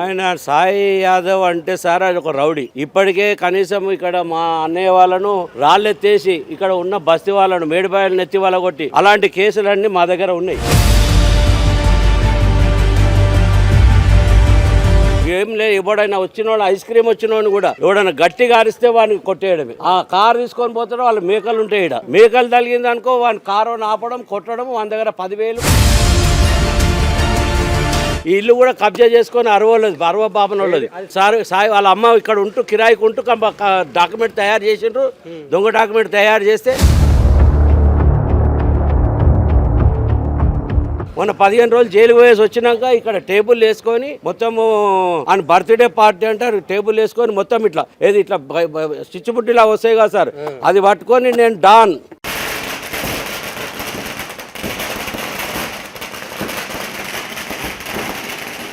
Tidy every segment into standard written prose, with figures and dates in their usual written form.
ఆయన సాయి యాదవ్ అంటే సార్ అది ఒక రౌడీ. ఇప్పటికే కనీసం ఇక్కడ మా అన్నయ్య వాళ్ళను రాళ్ళెత్తేసి ఇక్కడ ఉన్న బస్తీ వాళ్ళను మేడిపాయలు నెత్తి వాళ్ళ కొట్టి అలాంటి కేసులన్నీ మా దగ్గర ఉన్నాయి. ఏం లేదు, ఎవడైనా వచ్చిన వాళ్ళు ఐస్ క్రీమ్ వచ్చిన వాడిని కూడా ఎవడైనా గట్టిగా అరిస్తే వాడిని కొట్టేయడమే. ఆ కారు తీసుకొని పోతాడు, వాళ్ళు మేకలు ఉంటాయి. ఈడ మేకలు తగిలింది అనుకో వాడిని కారు ఆపడం కొట్టడం. వాని దగ్గర 10,000. ఈ ఇల్లు కూడా కబ్జా చేసుకొని అరవ బాబన్ వాళ్ళది సాయి వాళ్ళ అమ్మ ఇక్కడ ఉంటూ కిరాయికి ఉంటూ డాక్యుమెంట్ తయారు చేసిండ్రు. దొంగ డాక్యుమెంట్ తయారు చేస్తే మొన్న 15 రోజులు జైలు పోయేసి వచ్చినాక ఇక్కడ టేబుల్ వేసుకొని మొత్తము ఆయన బర్త్డే పార్టీ అంటారు. టేబుల్ వేసుకొని మొత్తం ఇట్లా ఏది ఇట్లా చిచ్చుబుడ్డిలా వస్తాయి కదా సార్, అది పట్టుకొని నేను డాన్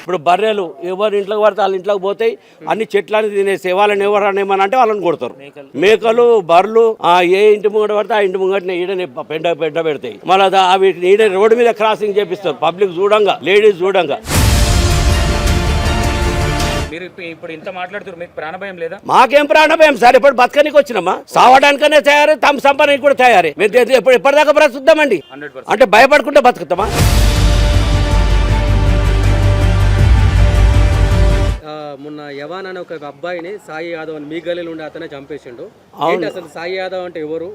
ఇప్పుడు బర్రెలు ఎవరు ఇంట్లోకి పడితే వాళ్ళ ఇంట్లోకి పోతాయి. అన్ని చెట్లని తినేసి వాళ్ళని ఎవరు అనేమని అంటే వాళ్ళని కొడతారు. మేకలు బర్రెలు ఏ ఇంటి ముంగట పడితే ఆ ఇంటి ముంగట ఈడని పెంట పెడతాయి. మళ్ళీ అవి ఈడ రోడ్డు మీద క్రాసింగ్ చేపిస్తారు. పబ్లిక్ చూడంగా, లేడీస్ చూడంగా. ఇప్పుడు ఇంత మాట్లాడుతున్నారు, మీకు ప్రాణభయం లేదా? మాకేం ప్రాణభయం సార్, ఇప్పుడు బతకనికి వచ్చినామా? సావడానికనే తయారు, తమ సంపాదనకి కూడా తయారు. ఎప్పటిదాకా బ్రతుకుతామండి అంటే భయపడుకుంటే బతుకుతామా? మొన్న యవాన్ అనే ఒక అబ్బాయిని సాయి యాదవ్ అని మీ గల్లీలో ఉండి అతనే చంపేసిండు. అసలు సాయి యాదవ్ అంటే ఎవరు,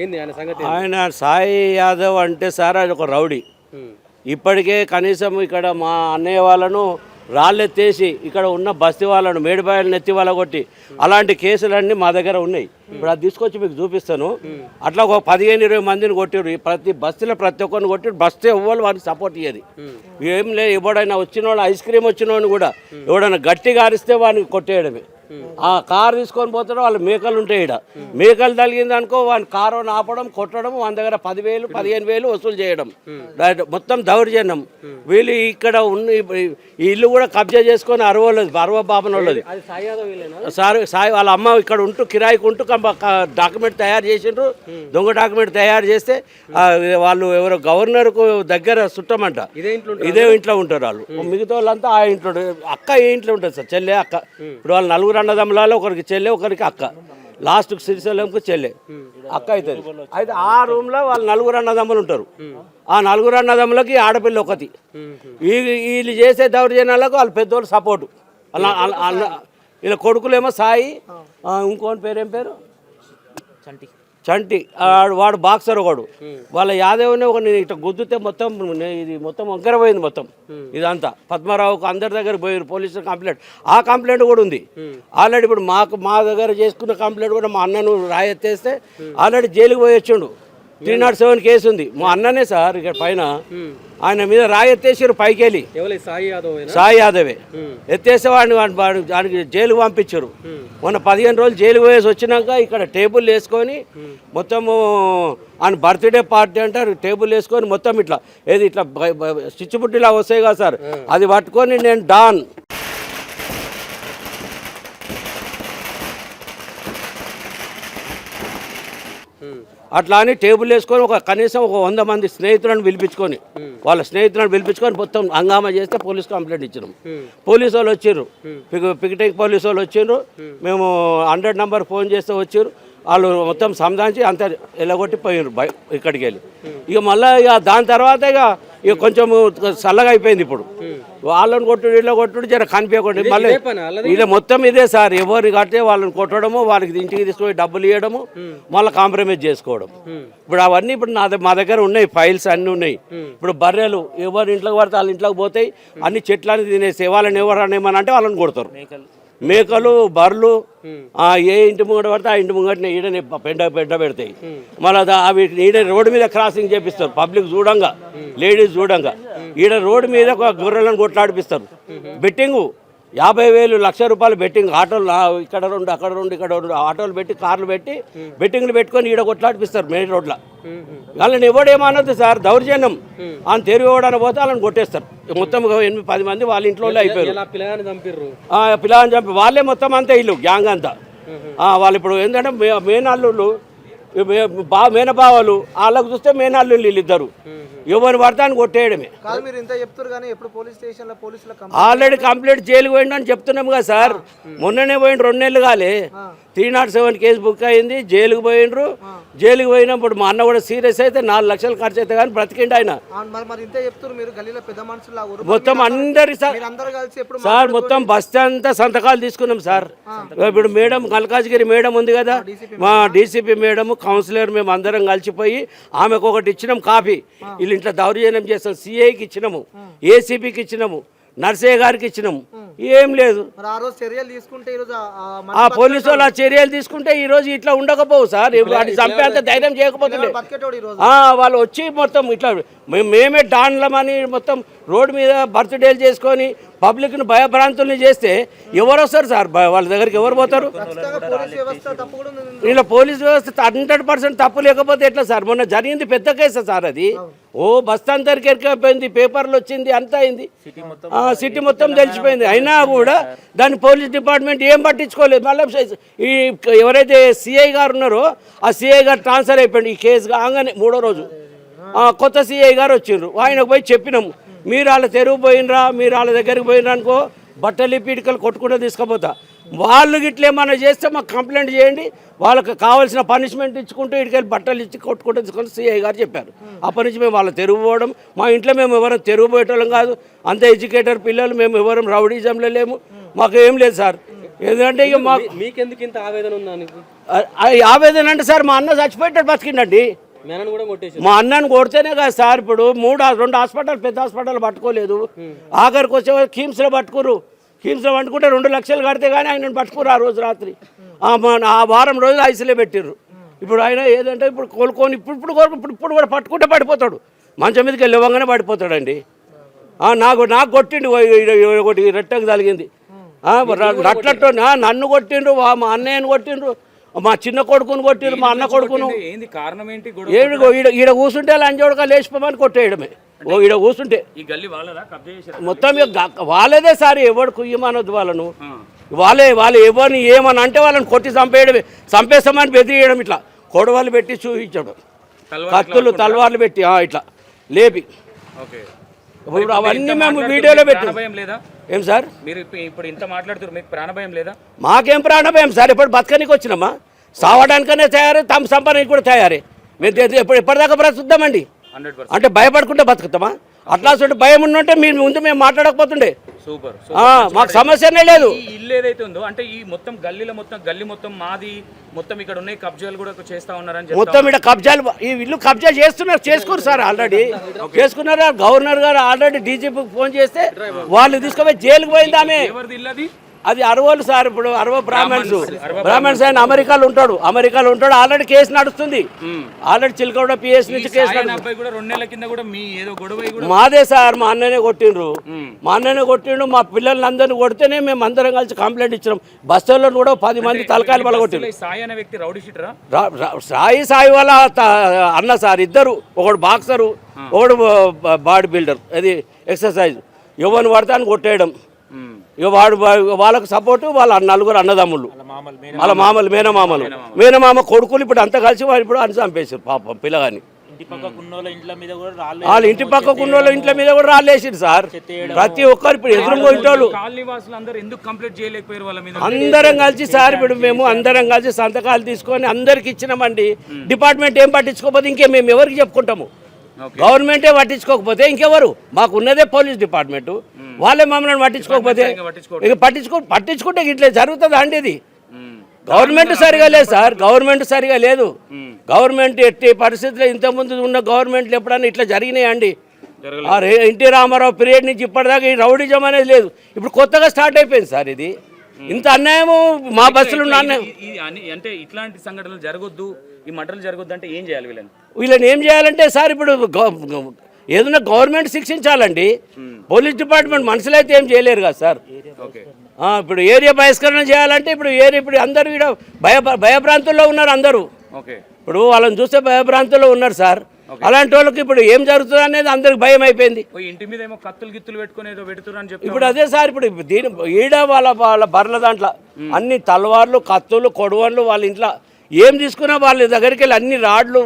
ఏంది ఆయన సంగతి? ఆయన సాయి యాదవ్ అంటే సార్ అది ఒక రౌడీ. ఇప్పటికే కనీసం ఇక్కడ మా అన్నయ్య వాళ్ళను రాళ్ళెత్తేసి ఇక్కడ ఉన్న బస్తీ వాళ్ళను మేడిపాయలు నెత్తి వాళ్ళ కొట్టి అలాంటి కేసులన్నీ మా దగ్గర ఉన్నాయి. ఇప్పుడు అది తీసుకొచ్చి మీకు చూపిస్తాను. అట్లా ఒక 15-20 మందిని కొట్టారు. ప్రతి బస్తీలో ప్రతి ఒక్కరిని కొట్టి బస్తీ ఎవ్వరు వారికి సపోర్ట్ ఇయ్యేది ఏం లేదు. ఎవడైనా వచ్చిన వాళ్ళు ఐస్ క్రీమ్ వచ్చిన వాడిని కూడా ఎవడైనా గట్టిగా అరిస్తే వాడిని కొట్టేయడమే. ఆ కారు తీసుకొని పోతాడు, వాళ్ళు మేకలు ఉంటాయి. ఈడ మేకలు తగిలింది అనుకో వాడిని కారు ఆపడం కొట్టడం. వాని దగ్గర 10,000 15,000 వసూలు చేయడం. మొత్తం దౌర్జన్యం. వీళ్ళు ఇక్కడ ఉన్న ఈ ఇల్లు కూడా కబ్జా చేసుకొని అరవ బాబన్ వాళ్ళది సాయి వాళ్ళ అమ్మ ఇక్కడ ఉంటూ కిరాయికి ఉంటూ డాక్యుమెంట్ తయారు చేసిండ్రు. దొంగ డాక్యుమెంట్ తయారు చేస్తే వాళ్ళు ఎవరో గవర్నర్కు దగ్గర చుట్టమంట. ఇదే ఇంట్లో ఉంటారు వాళ్ళు. మిగతా వాళ్ళంతా ఆ ఇంట్లో అక్క ఏ ఇంట్లో ఉంటుంది సార్, చెల్లె అక్క. ఇప్పుడు వాళ్ళు 4 అన్నదమ్ములలో ఒకరికి చెల్లె ఒకరికి అక్క. లాస్ట్ శ్రీశైలంకు చెల్లె అక్క అవుతుంది. అయితే ఆ రూమ్ లో వాళ్ళు 4 అన్నదమ్ములు ఉంటారు. ఆ 4 అన్నదమ్ములకి ఆడపిల్ల ఒకటి. వీళ్ళు చేసే దౌర్జన్యాలకు వాళ్ళు పెద్దోళ్ళు సపోర్టు. వీళ్ళ కొడుకులేమో సాయి, ఇంకోని పేరేం పేరు చంటి, వాడు బాక్సర్ ఒకడు. వాళ్ళ యాదవ్ని ఒక నేను ఇట్లా గుద్దుతే మొత్తం ఇది మొత్తం వంకరపోయింది. మొత్తం ఇదంతా పద్మారావుకు అందరి దగ్గర పోయారు. పోలీసులు కంప్లైంట్, ఆ కంప్లైంట్ కూడా ఉంది ఆల్రెడీ. ఇప్పుడు మా దగ్గర చేసుకున్న కంప్లైంట్ కూడా మా అన్నను రాయెత్తేస్తే ఆల్రెడీ జైలుకి పోయి వచ్చిండు. 307 కేసు ఉంది. మా అన్ననే సార్ ఇక్కడ పైన ఆయన మీద రాయెత్తేసారు పైకి వెళ్ళి. సాయి యాదవే ఎత్తేస్తే వాడికి జైలు పంపించారు. మొన్న 15 రోజులు జైలు పోయేసి వచ్చినాక ఇక్కడ టేబుల్ వేసుకొని మొత్తము ఆయన బర్త్డే పార్టీ అంటారు. టేబుల్ వేసుకొని మొత్తం ఇట్లా ఏది ఇట్లా చిచ్చుబుడ్డిలా వస్తాయి కదా సార్, అది పట్టుకొని నేను డాన్ అట్లా అని టేబుల్ వేసుకొని కనీసం ఒక 100 మంది స్నేహితులను పిలిపించుకొని వాళ్ళ స్నేహితులను పిలిపించుకొని మొత్తం హంగామా చేస్తే పోలీస్ కంప్లైంట్ ఇచ్చినాం. పోలీసు వాళ్ళు వచ్చిర్రు, పికెటింగ్ పోలీసు వాళ్ళు వచ్చిండ్రు. మేము 100 నెంబర్ ఫోన్ చేస్తే వచ్చిర్రు. వాళ్ళు మొత్తం సంధానించి అంత ఎల్లగొట్టి పోయినారు ఇక్కడికి వెళ్ళి. ఇక మళ్ళీ ఇక దాని తర్వాత ఇక కొంచెం చల్లగా అయిపోయింది. ఇప్పుడు వాళ్ళని కొట్టుడు వీళ్ళ కొట్టుడు జర కనిపించకండి. మళ్ళీ ఇలా మొత్తం ఇదే సార్, ఎవరు కట్టే వాళ్ళని కొట్టడము, వాళ్ళకి ఇంటికి తీసుకుపోయి డబ్బులు ఇవ్వడము, మళ్ళీ కాంప్రమైజ్ చేసుకోవడం. ఇప్పుడు అవన్నీ ఇప్పుడు మా దగ్గర ఉన్నాయి, ఫైల్స్ అన్నీ ఉన్నాయి. ఇప్పుడు బర్రెలు ఎవరు ఇంట్లోకి పడితే వాళ్ళ ఇంట్లోకి పోతాయి. అన్ని చెట్లని తినేసి వాళ్ళని ఎవరు అనేమని అంటే వాళ్ళని కొడతారు. మేకలు బర్రెలు ఏ ఇంటి ముంగట పడితే ఆ ఇంటి ముంగట ఈడని పెంట పెడతాయి. మళ్ళీ అవి ఈడ రోడ్డు మీద క్రాసింగ్ చేపిస్తారు. పబ్లిక్ చూడంగా, లేడీస్ చూడంగా. ఈడ రోడ్డు మీద గొర్రెలను కొట్లాడిపిస్తారు. బెట్టింగు 50,000 1,00,000 రూపాయలు బెట్టింగ్. ఆటోలు ఇక్కడ 2 అక్కడ 2 ఇక్కడ 2 ఆటోలు పెట్టి కార్లు పెట్టి బెట్టింగ్లు పెట్టుకొని ఈడ కొట్లాడిపిస్తారు మెయిన్ రోడ్లో. వాళ్ళని ఎవడేమన్నది సార్, దౌర్జన్యం. ఆయన తెరివడానికి పోతే వాళ్ళని కొట్టేస్తారు. మొత్తం 8-10 మంది వాళ్ళ ఇంట్లో అయిపోయారు. పిల్లలని చంపి వాళ్ళే మొత్తం అంతా ఇల్లు గ్యాంగ్ అంతా. వాళ్ళు ఇప్పుడు ఏంటంటే మెయిన్ అల్లుళ్ళు మేనబావలు వాళ్ళకు చూస్తే మేనల్లు వీళ్ళిద్దరు ఎవరు పడతాను కొట్టేయడమే. కాదు మీరు ఇంత చెప్తారు కానీ ఎప్పుడు పోలీస్ స్టేషన్లో పోలీసుల ఆల్రెడీ కంప్లీట్ జైలుకి పోయిండు అని చెప్తున్నాం కదా సార్. మొన్ననే పోయిండు 2 నెలలు కాలే. 307 కేసు బుక్ అయింది, జైలుకి పోయిండ్రు. జైలుకి పోయినప్పుడు మా అన్న కూడా సీరియస్ అయితే 4 లక్షలు ఖర్చు అయితే కానీ బ్రతికిండు ఆయన. మరి ఇంత చెప్తారు మీరు గల్లీలో పెద్ద మనుషులు మొత్తం అందరి సార్ కలిసి ఎప్పుడు సార్ మొత్తం బస్తీ అంతా సంతకాలు తీసుకున్నాం సార్. ఇప్పుడు మేడం మల్కాజ్గిరి మేడం ఉంది కదా, మా డీసీపీ మేడం కౌన్సిలర్ మేము అందరం కలిసిపోయి ఆమెకు ఒకటి ఇచ్చినాం కాపీ. వీళ్ళు ఇంట్లో దౌర్జన్యం చేస్తాం, సిఐకి ఇచ్చినాము, ఏసీపీకి ఇచ్చినాము, నర్సయ్య గారికి ఇచ్చినాము. ఏం లేదు. ఆ రోజు చర్యలు తీసుకుంటే ఈరోజు ఆ పోలీసు వాళ్ళు ఆ చర్యలు తీసుకుంటే ఈ రోజు ఇట్లా ఉండకపోవు సార్. వాటి చంపేంత ధైర్యం చేయకపోతుండే వాళ్ళు వచ్చి మొత్తం ఇట్లా మేమే డాన్లమని మొత్తం రోడ్డు మీద బర్త్డేలు చేసుకొని పబ్లిక్ను భయభ్రాంతుల్ని చేస్తే ఎవరు వస్తారు సార్? వాళ్ళ దగ్గరికి ఎవరు పోతారు? ఇలా పోలీస్ వ్యవస్థ 100% తప్పు లేకపోతే ఎట్లా సార్? మొన్న జరిగింది పెద్ద కేసు సార్. అది ఓ బస్తాంతరికి ఎరికపోయింది, పేపర్లు వచ్చింది, అంతా అయింది, సిటీ మొత్తం తెలిసిపోయింది. అయినా కూడా దాన్ని పోలీస్ డిపార్ట్మెంట్ ఏం పట్టించుకోలేదు. మళ్ళీ ఈ ఎవరైతే సిఐ గారు ఉన్నారో ఆ సిఐ గారు ట్రాన్స్ఫర్ అయిపోయింది. ఈ కేసు కాగానే 3వ రోజు కొత్త సిఐ గారు వచ్చిండ్రు. ఆయనకు పోయి చెప్పినాము, మీరు వాళ్ళ తెరువు పోయినరా, మీరు వాళ్ళ దగ్గరికి పోయినరా అనుకో బట్టలు పీడికలు కొట్టుకుంటూ తీసుకుపోతా. వాళ్ళు గిట్ల ఏమన్నా చేస్తే మాకు కంప్లైంట్ చేయండి, వాళ్ళకి కావాల్సిన పనిష్మెంట్ ఇచ్చుకుంటూ ఇటుకెళ్ళి బట్టలు ఇచ్చి కొట్టుకుంటూ తీసుకొని సిఐ గారు చెప్పారు. అప్పటి నుంచి మేము వాళ్ళ తెరువు పోవడం, మా ఇంట్లో మేము ఎవరం తెరువు పోయేటోళ్ళం కాదు. అంత ఎడ్యుకేటర్ పిల్లలు, మేము ఎవరం రౌడీజంలో లేము, మాకు ఏం లేదు సార్. ఎందుకంటే ఇక మాకు మీకెందుకు ఇంత ఆవేదన ఉందా? ఆవేదన అంటే సార్ మా అన్న చచ్చిపోయేటట్టు బతికిండండి. మా అన్నను కొడితేనే కదా సార్. ఇప్పుడు 2 హాస్పిటల్ పెద్ద హాస్పిటల్ పట్టుకోలేదు, ఆఖరికి వచ్చే కిమ్స్లో పట్టుకురు. కిమ్స్లో పట్టుకుంటే 2 లక్షలు కడితే కానీ ఆయనను పట్టుకురు. ఆ రోజు రాత్రి ఆ వారం రోజులు ఐసీలో పెట్టిర్రు. ఇప్పుడు ఆయన ఏదంటే ఇప్పుడు కోలుకొని ఇప్పుడు కూడా పట్టుకుంటే పడిపోతాడు, మంచం మీదకి వెళ్ళి ఇవ్వగానే పడిపోతాడండి. నాకు కొట్టిండు, ఒకటి రెట్టకు తగిలింది. రట్లతో నన్ను కొట్టిండ్రు, మా అన్నయ్యను కొట్టిండ్రు, మా చిన్న కొడుకుని కొట్టిరు, మా అన్న కొడుకును. ఈడ కూర్చుంటే లంచోడక లేచిపోమని కొట్టేయడమే. ఈడ కూర్చుంటే మొత్తం వాళ్ళదే సార్. ఎవడు కుయ్యమనొద్దు వాళ్ళను. వాళ్ళు ఎవరిని ఏమని అంటే వాళ్ళని కొట్టి చంపేయడమే. చంపేస్తామని బెదిరియడం, ఇట్లా కొడవలు పెట్టి చూపించడం, కత్తులు తలవార్లు పెట్టి ఇట్లా లేపి. ఇప్పుడు అవన్నీ మేము వీడియోలో పెట్టాం. ఏం సార్ మీరు ఇప్పుడు ఇంత మాట్లాడుతున్నారు, మీకు ప్రాణభయం లేదా? మాకేం ప్రాణభయం సార్? ఇప్పుడు బతకనికి వచ్చినామా? సావడానికనే తయారు, తమ సంపాదనకి కూడా తయారే. మేము ఎప్పటిదాకా బ్రతుకుతామండి? అంటే భయపడుకుంటే బతుకుతామా? అట్లా భయం ఉన్నట్టే మీరు ముందు మేము మాట్లాడకపోతుండే. సూపర్. మాకు సమస్యనే లేదు. ఇల్లు ఏదైతే ఉందో అంటే ఈ మొత్తం గల్లీ మొత్తం మాది, మొత్తం ఇక్కడ ఉన్నాయి కబ్జాలు కూడా చేస్తా ఉన్నారని మొత్తం ఇక్కడ కబ్జాలు, ఈ ఇల్లు కబ్జా చేసుకున్నారు సార్. ఆల్రెడీ చేసుకున్నారు. గవర్నర్ గారు ఆల్రెడీ డీజీపీకి ఫోన్ చేస్తే వాళ్ళు తీసుకుపోయి జైలుకు పోయింది ఆమె. ఎవరిది ఇల్లు అది? అది అరవోలు సార్. ఇప్పుడు అరవ బ్రాహ్మణ్స్ ఆయన అమెరికాలో ఉంటాడు. ఆల్రెడీ కేసు నడుస్తుంది. ఆల్రెడీ చిలకడ పిఎస్ నుంచి కేసు మాదే సార్. మా అన్ననే కొట్టిండు. మా పిల్లల్ని అందరినీ కొడితేనే మేము అందరం కలిసి కంప్లైంట్ ఇచ్చినాం. బస్సుల్లో కూడా 10 మంది తలకాయలు పలగొట్టిండు. సాయి వాళ్ళ అన్న సార్. ఇద్దరు, ఒకడు బాక్సరు, ఒకడు బాడీ బిల్డర్. అది ఎక్సర్సైజ్. ఎవరిని పడతాను కొట్టేయడం. ఇక వాళ్ళకు సపోర్టు వాళ్ళ 4 అన్నదమ్ముళ్ళు, వాళ్ళ మామలు, మేనమామ కొడుకులు. ఇప్పుడు అంతా కలిసి వాళ్ళు ఇప్పుడు అని చంపేసారు పాపం పిల్లగాని. వాళ్ళ ఇంటి పక్కకున్న ఇంట్ల మీద కూడా రాళ్ళేసారు సార్. ప్రతి ఒక్కరు ఇప్పుడు ఎదురుపోయేటోళ్ళు అందరం కలిసి సార్. ఇప్పుడు మేము అందరం కలిసి సంతకాలు తీసుకొని అందరికి ఇచ్చినామండి. డిపార్ట్మెంట్ ఏం పట్టించుకోకపోతే ఇంకే మేము ఎవరికి చెప్పుకుంటాము? గవర్నమెంటే పట్టించుకోకపోతే ఇంకెవరు? మాకు ఉన్నదే పోలీస్ డిపార్ట్మెంట్. వాళ్ళే మమ్మల్ని పట్టించుకోకపోతే ఇక పట్టించుకుంటే ఇట్లా జరుగుతుంది అండి. ఇది గవర్నమెంట్ సరిగా లేదు సార్. గవర్నమెంట్ ఎట్టి పరిస్థితుల్లో ఇంతకుముందు ఉన్న గవర్నమెంట్లు ఎప్పుడన్నా ఇట్లా జరిగినాయండి? ఎన్టీ రామారావు పీరియడ్ నుంచి ఇప్పటిదాకా ఈ రౌడీజం అనేది లేదు. ఇప్పుడు కొత్తగా స్టార్ట్ అయిపోయింది సార్. ఇది ఇంత అన్యాయము మా బస్సులు అంటే ఇట్లాంటి సంఘటనలు జరగొద్దు, ఈ మంటలు జరగొద్దు అంటే ఏం చేయాలి? వీళ్ళని ఏం చేయాలంటే సార్ ఇప్పుడు ఏదైనా గవర్నమెంట్ శిక్షించాలండి. పోలీస్ డిపార్ట్మెంట్ మనుషులు అయితే ఏం చేయలేరు కదా సార్. ఇప్పుడు ఏరియా బహిష్కరణ చేయాలంటే ఇప్పుడు అందరూ ఇక్కడ భయభ్రాంతుల్లో ఉన్నారు అందరూ. ఇప్పుడు వాళ్ళని చూస్తే భయభ్రాంతుల్లో ఉన్నారు సార్. అలాంటి వాళ్ళకి ఇప్పుడు ఏం జరుగుతుంది అనేది అందరికి భయం అయిపోయింది. ఇంటి మీద ఏమో కత్తులు గిత్తులు పెట్టుకుని ఏదో పెడుతున్నారు చెప్పి ఇప్పుడు అదే సార్. ఇప్పుడు ఈడ వాళ్ళ బర్ల దాంట్లో అన్ని తలవార్లు, కత్తులు, కొడవన్లు వాళ్ళ ఇంట్లో ఏం తీసుకున్నా వాళ్ళ దగ్గరికి వెళ్ళి అన్ని రాడ్లు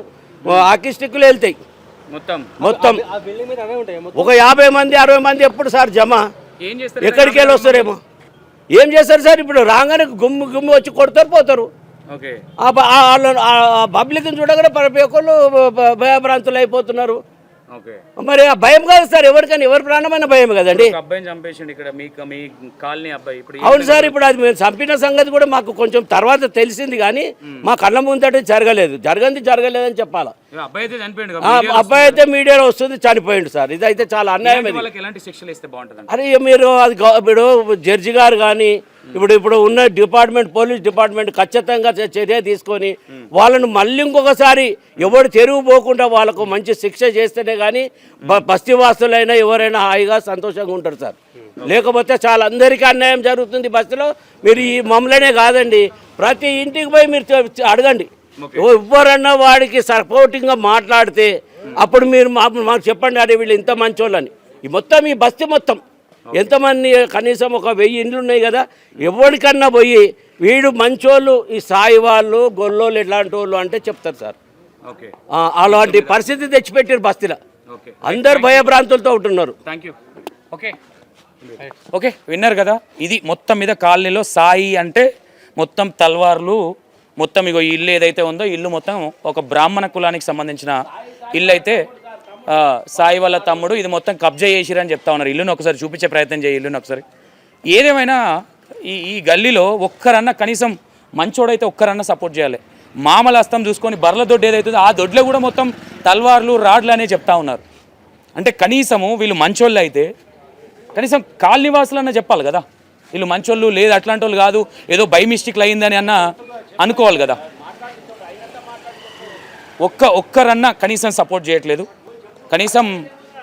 హాకీ స్టిక్లు వెళ్తాయి మొత్తం మొత్తం. ఆ బిల్డింగ్ మీద అవే ఉంటాయి మొత్తం. ఒక 50 మంది 60 మంది ఎప్పుడు సార్ జమ ఏం చేస్తారు ఎక్కడికి వెళ్ళి వస్తారేమో. ఏం చేస్తారు సార్ ఇప్పుడు రాగానే గుమ్ము గుమ్ము వచ్చి కొడతారు పోతారు. ఓకే పబ్లిక్ని చూడగానే ప్రతి ఒక్కళ్ళు భయభ్రాంతులు అయిపోతున్నారు. ఓకే మరి ఆ భయం కాదు సార్, ఎవరికైనా ఎవరి ప్రాణమైన భయం కదండి. ఒక అబ్బాయిని చంపేసిండు ఇక్కడ మీ కాలనీ అబ్బాయి ఇప్పుడు అవును సార్, ఇప్పుడు అది మేము చంపిన సంగతి కూడా మాకు కొంచెం తర్వాత తెలిసింది కానీ మా కళ్ళ ముందట జరగలేదని చెప్పాలా. అబ్బాయి అయితే చనిపోయిండు ఆ అబ్బాయి అయితే మీడియాలో వస్తుంది చనిపోయిండు సార్. ఇదైతే చాలా అన్యాయం. ఇది వాళ్ళకి ఎలాంటి శిక్షలు ఇస్తే బాగుంటుంది? అరే మీరు అది ఇప్పుడు జడ్జి గారు కానీ ఇప్పుడు ఉన్న పోలీస్ డిపార్ట్మెంట్ ఖచ్చితంగా చర్య తీసుకొని వాళ్ళను మళ్ళీ ఇంకొకసారి ఎవరు తెరువు పోకుండా వాళ్ళకు మంచి శిక్ష చేస్తేనే కానీ బస్తీవాసులైనా ఎవరైనా హాయిగా సంతోషంగా ఉంటారు సార్. లేకపోతే చాలా అందరికీ అన్యాయం జరుగుతుంది బస్తీలో. మీరు ఈ మమ్మల్నే కాదండి, ప్రతి ఇంటికి పోయి మీరు అడగండి. ఎవరన్నా వాడికి సపోర్టింగ్గా మాట్లాడితే అప్పుడు మీరు మాకు చెప్పండి, అరే వీళ్ళు ఇంత మంచోళ్ళని. ఈ మొత్తం ఈ బస్తీ మొత్తం ఎంతమంది కనీసం ఒక 1000 ఇండ్లు ఉన్నాయి కదా, ఎవరికన్నా పోయి వీడు మంచోళ్ళు ఈ సాయి వాళ్ళు గొల్లోళ్ళు ఎట్లాంటి వాళ్ళు అంటే చెప్తారు సార్. ఓకే అలాంటి పరిస్థితి తెచ్చిపెట్టారు బస్తీలో. అందరు భయభ్రాంతులతో ఉంటున్నారు. Thank you. ఓకే ఓకే విన్నారు కదా, ఇది మొత్తం మీద కాలనీలో సాయి అంటే మొత్తం తల్వార్లు మొత్తం ఇగో ఈ ఇల్లు ఏదైతే ఉందో ఇల్లు మొత్తం ఒక బ్రాహ్మణ కులానికి సంబంధించిన ఇల్లు అయితే సాయి వాళ్ళ తమ్ముడు ఇది మొత్తం కబ్జా చేసిరని చెప్తా ఉన్నారు. ఇల్లును ఒకసారి చూపించే ప్రయత్నం చేయి ఇల్లును ఒకసారి. ఏదేమైనా ఈ గల్లీలో ఒక్కరన్నా కనీసం మంచోడైతే ఒక్కరన్నా సపోర్ట్ చేయాలి. మామల హస్తం చూసుకొని బర్ల దొడ్డు ఏదైతుందో ఆ దొడ్లో కూడా మొత్తం తల్వార్లు రాడ్లు అనే చెప్తా ఉన్నారు. అంటే కనీసము వీళ్ళు మంచోళ్ళు అయితే కనీసం కాలనీవాసులన్నా చెప్పాలి కదా, వీళ్ళు మంచోళ్ళు లేదు అట్లాంటి వాళ్ళు కాదు, ఏదో బై మిస్టేక్లు అయిందని అన్న అనుకోవాలి కదా. ఒక్కరన్నా కనీసం సపోర్ట్ చేయట్లేదు. కనీసం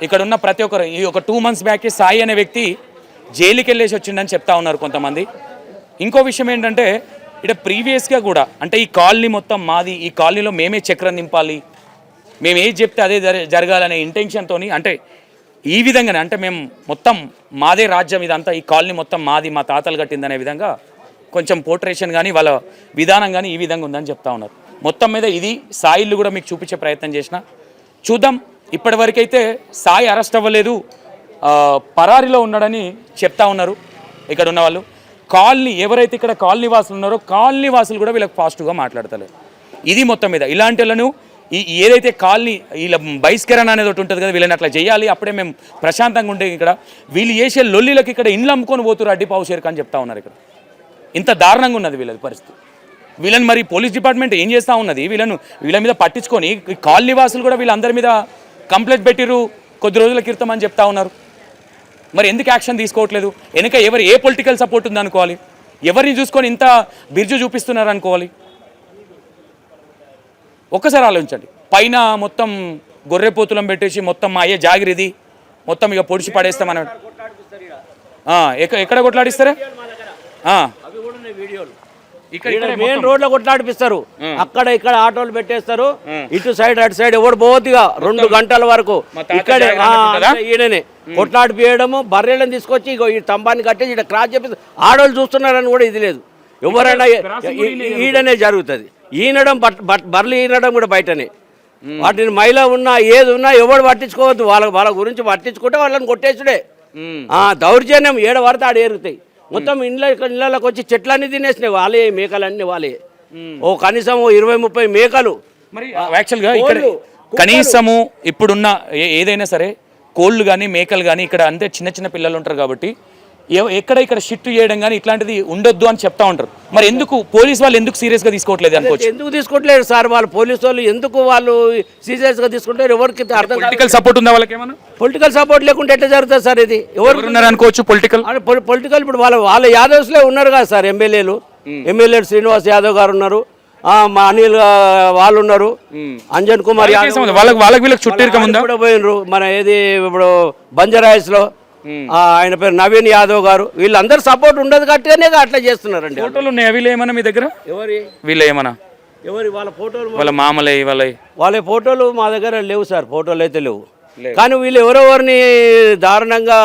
ఇక్కడ ఉన్న ప్రతి ఒక్కరు ఈ ఒక 2 months బ్యాక్ సాయి అనే వ్యక్తి జైలుకి వెళ్ళేసి వచ్చిందని చెప్తా ఉన్నారు కొంతమంది. ఇంకో విషయం ఏంటంటే ఇక్కడ ప్రీవియస్గా కూడా అంటే ఈ కాలనీ మొత్తం మాది, ఈ కాలనీలో మేమే చక్రం నింపాలి, మేము ఏది చెప్తే అదే జరగాలనే ఇంటెన్షన్తో అంటే ఈ విధంగానే అంటే మేము మొత్తం మాదే రాజ్యం ఇదంతా, ఈ కాలనీ మొత్తం మాది, మా తాతలు కట్టిందనే విధంగా కొంచెం పోర్ట్రేషన్ కానీ వాళ్ళ విధానం కానీ ఈ విధంగా ఉందని చెప్తా ఉన్నారు. మొత్తం మీద ఇది సాయిలు కూడా మీకు చూపించే ప్రయత్నం చేసిన చూద్దాం. ఇప్పటివరకైతే సాయి అరెస్ట్ అవ్వలేదు, పరారీలో ఉన్నాడని చెప్తా ఉన్నారు ఇక్కడ ఉన్న వాళ్ళు. కాలనీ ఎవరైతే ఇక్కడ కాలనీ వాసులు ఉన్నారో కాలనీ వాసులు కూడా వీళ్ళకి పాజిటివ్గా మాట్లాడతలేరు. ఇది మొత్తం మీద ఇలాంటి వాళ్ళను ఏదైతే కాలనీ వీళ్ళ బహిష్కరణ అనేది ఒకటి ఉంటుంది కదా, వీళ్ళని అట్లా చేయాలి, అప్పుడే మేము ప్రశాంతంగా ఉంటే. ఇక్కడ వీళ్ళు చేసే లొల్లిలకి ఇక్కడ ఇండ్లు అమ్ముకొని పోతున్నారు అడ్డిపావు షేర్కా అని చెప్తా ఉన్నారు. ఇక్కడ ఇంత దారుణంగా ఉన్నది వీళ్ళది పరిస్థితి. వీళ్ళని మరి పోలీస్ డిపార్ట్మెంట్ ఏం చేస్తూ ఉన్నది, వీళ్ళ మీద పట్టించుకొని కాలనీ వాసులు కూడా వీళ్ళందరి మీద కంప్లైంట్ పెట్టిరు కొద్ది రోజుల క్రితం అని చెప్తా ఉన్నారు. మరి ఎందుకు యాక్షన్ తీసుకోవట్లేదు? వెనక ఏ పొలిటికల్ సపోర్ట్ ఉందనుకోవాలి, ఎవరిని చూసుకొని ఇంత బిర్జు చూపిస్తున్నారు అనుకోవాలి? ఒక్కసారి ఆలోచించండి. పైన మొత్తం గొర్రెపోతులం పెట్టేసి మొత్తం మా అయ్యే జాగిరిది మొత్తం ఇక పొడిచి పడేస్తామన్నాడు. ఎక్కడ కొట్లాడిస్తారా? ఇక్కడ మెయిన్ రోడ్లో కొట్లాడిపిస్తారు, అక్కడ ఇక్కడ ఆటోలు పెట్టేస్తారు, ఇటు సైడ్ అటు సైడ్ ఎవడు పోవద్దుగా 2 గంటల వరకు ఇక్కడే ఈయననే కొట్లాడిపియడము. బర్రెలను తీసుకొచ్చి ఇగో ఈ స్తంభాన్ని కట్టేసి ఇక్కడ క్రాస్ చేపిస్తారు. ఆడోళ్ళు చూస్తున్నారని కూడా ఇది లేదు, ఎవరైనా ఈడనే జరుగుతుంది. ఈనడం బర్రెలు ఈనడం కూడా బయటనే. వాటిని మహిళ ఉన్నా ఏది ఉన్నా ఎవడు పట్టించుకోవద్దు, వాళ్ళ గురించి పట్టించుకుంటే వాళ్ళని కొట్టేసుడే. దౌర్జన్యం ఏడ పడితే ఆడ ఏరుగుతాయి. మొత్తం ఇళ్ళకి వచ్చి చెట్లన్నీ తినేసినాయి వాళ్ళే, మేకలన్నీ వాళ్ళే. ఓ కనీసం 20-30 మేకలు. మరి యాక్చువల్గా ఇక్కడ కనీసము ఇప్పుడున్న ఏదైనా సరే కోళ్ళు కానీ మేకలు కానీ ఇక్కడ అంతే చిన్న చిన్న పిల్లలు ఉంటారు కాబట్టి ఇక్కడ షిఫ్ట్ చేయడం కానీ ఇట్లాంటిది ఉండొద్దు అని చెప్తా ఉంటారు. మరి ఎందుకు పోలీస్ వాళ్ళు ఎందుకు సీరియస్గా తీసుకోవట్లేదు అనుకోవచ్చు? ఎందుకు తీసుకోవట్లేదు సార్ వాళ్ళు పోలీసు వాళ్ళు, ఎందుకు వాళ్ళు సీరియస్గా తీసుకుంటారు? ఎవరికి అర్థం? పొలిటికల్ సపోర్ట్ ఉందా వాళ్ళకి? ఏమన్నా పొలిటికల్ సపోర్ట్ లేకుంటే ఎట్లా జరుగుతుంది సార్? ఇది ఎవరు ఉన్నారు అనుకోవచ్చు పొలిటికల్ ఇప్పుడు వాళ్ళ యాదవ్స్లే ఉన్నారు కదా సార్, ఎమ్మెల్యేలు శ్రీనివాస్ యాదవ్ గారు ఉన్నారు, మా అనిల్ వాళ్ళు ఉన్నారు, అంజన్ కుమార్ యాదవ్ కూడా పోయినరు. మన ఏది ఇప్పుడు బంజారాయిస్ లో ఆయన పేరు నవీన్ యాదవ్ గారు, వీళ్ళందరూ సపోర్ట్ ఉండదు కట్టుగానే అట్లా చేస్తున్నారండి. ఫోటోలు ఉన్నాయి అవి ఏమన్నా మీ దగ్గర? ఎవరి వీళ్ళు ఏమన్నా వాళ్ళ ఫోటోలు వాళ్ళ మామలే వాళ్ళ ఫోటోలు మా దగ్గర లేవు సార్, ఫోటోలు అయితే లేవు. కానీ వీళ్ళు ఎవరెవరిని దారుణంగా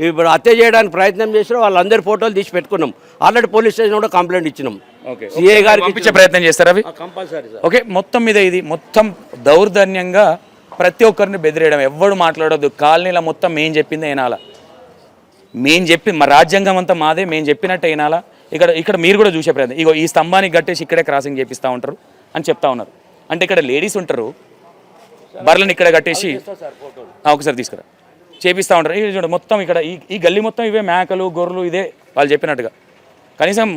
ఇప్పుడు హత్య చేయడానికి ప్రయత్నం చేసినా వాళ్ళందరి ఫోటోలు తీసి పెట్టుకున్నాం. ఆల్రెడీ పోలీస్ స్టేషన్ కూడా కంప్లైంట్ ఇచ్చినాం. సిఏ గారికి పంపించే ప్రయత్నం చేస్తారు అవి. Compulsory sir. ఓకే, మొత్తం మీద ఇది మొత్తం దౌర్జన్యంగా ప్రతి ఒక్కరిని బెదిరేయడం, ఎవ్వడు మాట్లాడొద్దు, కాలనీలో మొత్తం మేము చెప్పింది వినాలా, మేము చెప్పి మా రాజ్యాంగం అంతా మాదే, మేము చెప్పినట్టు వినాలా. ఇక్కడ మీరు కూడా చూసే ప్రయత్నం, ఇగో ఈ స్తంభానికి కట్టేసి ఇక్కడే క్రాసింగ్ చేపిస్తూ ఉంటారు అని చెప్తా ఉన్నారు. అంటే ఇక్కడ లేడీస్ ఉంటారు, బర్రెలను ఇక్కడ కట్టేసి ఒకసారి తీసుకురా చేపిస్తూ ఉంటారు. ఇది చూడండి మొత్తం ఇక్కడ ఈ గల్లీ మొత్తం ఇవే మేకలు గొర్రెలు, ఇదే వాళ్ళు చెప్పినట్టుగా. కనీసం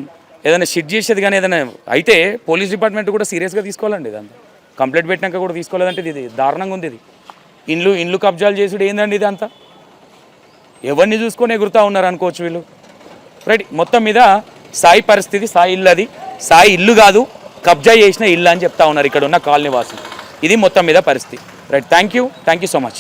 ఏదైనా షిట్ చేసేది కానీ ఏదైనా అయితే పోలీస్ డిపార్ట్మెంట్ కూడా సీరియస్గా తీసుకోవాలండి. ఇదంతా కంప్లైంట్ పెట్టినాక కూడా తీసుకోలేదంటే ఇది దారుణంగా ఉంది. ఇది ఇండ్లు కబ్జాలు చేసుడు ఏందండి ఇదంతా? ఎవరిని చూసుకొని ఎగురుతూ ఉన్నారు అనుకోవచ్చు వీళ్ళు. రైట్, మొత్తం మీద సాయి పరిస్థితి, సాయి ఇల్లు అది, సాయి ఇల్లు కాదు కబ్జా చేసిన ఇల్లు అని చెప్తా ఉన్నారు ఇక్కడ ఉన్న కాలనీ వాసులు. ఇది మొత్తం మీద పరిస్థితి. Right, thank you so much.